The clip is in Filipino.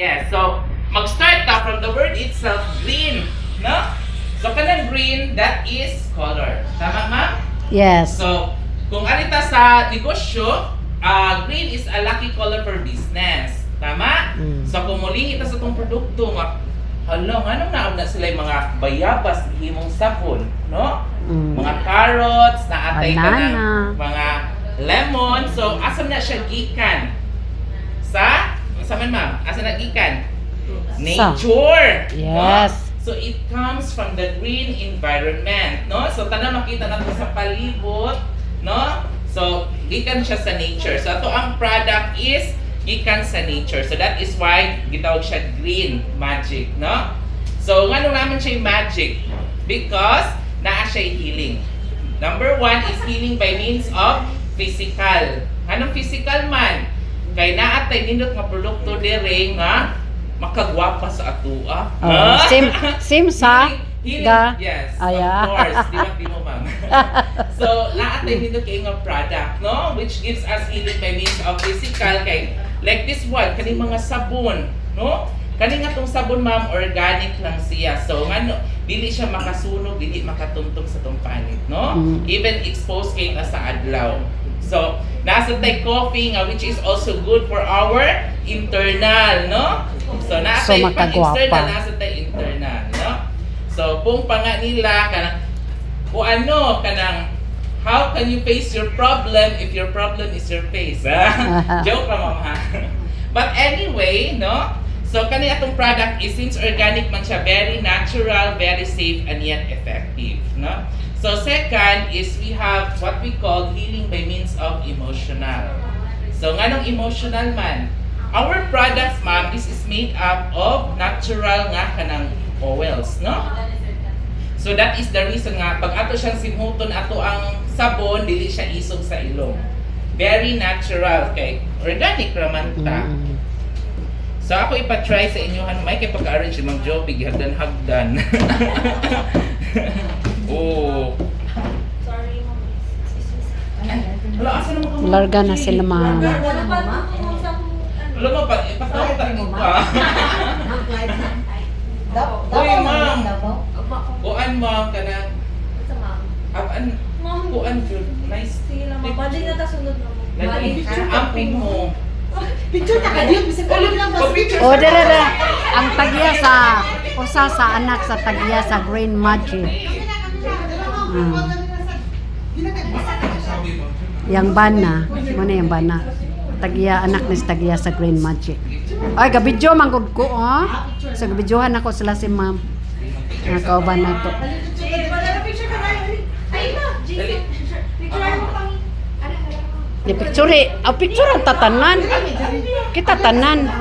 Yes, so mag-start ta from the word itself, green, no? So kanang green, that is color. Tama, ma'am? Yes. So, kung alita sa negosyo, green is a lucky color for business. Tama? So, kung muling ita sa itong produkto, anong naam na sila yung mga bayabas, himong sabon, no? Mga carrots, na atay ka ng mga lemon. So, asa na siya gikan? Sa man, ma'am? Asa na gikan? Nature. Yes. No? So it comes from the green environment, no? So tanan makita nato sa palibot, no? So gikan siya sa nature. So ato ang product is gikan sa nature. So that is why gitawag siya green magic, no? So ngano naman siya magic? Because naa siya healing. Number 1 is healing by means of physical. Anong physical man? Kay naa tay nindot nga produkto dire nga makagwapa sa atua. Same sa healing, ga. yes, Aya. of course. Di mo, ma'am. So, lahat ay nito kay nga product, no? Which gives us healing by means of physical. Kay, like this one, kaning mga sabon, no? Kaning nga tong sabon, ma'am, organic lang siya. So, ngano, dili siya makasunog, dili makatuntog sa tong panit, no? Even exposed kay na sa adlaw. So, nasa tay coffee nga, which is also good for our internal, no? So, nasa tay pang external, nasa tay internal, no? So, kung pa nga nila, kung ano, how can you face your problem if your problem is your face? Joke pa, ma'am, ha? But anyway, no? So, kanina itong product is, since organic man siya, very natural, very safe, and yet effective, no? So, second is we have what we call healing by means of emotional. So, nganong emotional man? Our products, ma'am, this is made up of natural nga kanang oils, no? So, that is the reason nga, pag ato siyang simhuton, ato ang sabon, dili siya isog sa ilong. Very natural, okay? Organic raman ta. So, ako ipatry sa inyohan, may kay pag-arrange si Mang Joby, hagdan-hagdan. Oh. Sorry, ma'am. Larga na sila, ma'am. Alam mo pa, ipatawag tayo ka. Uy, ma'am. Kuan, ma'am, kanang. Kuan, good. Nice. Sige lang, ma'am. Bali na ta sunod na mo. Amping mo. Picture na ka diyan, bisag ko lang ba? O, dala. Ang tagya sa usa sa anak sa tagya sa Green Magic. Yang bana, mo na yung bana. Tagya anak ni tagya sa Green Magic. Ay, gabidyo manggod ko, oh. So gabidyohan ako sila si ma'am. Nakauban na to. Picture ka tayo. Ay, ma. Picture mo kami. Di picture, picture ang tatanan. Kita tanan.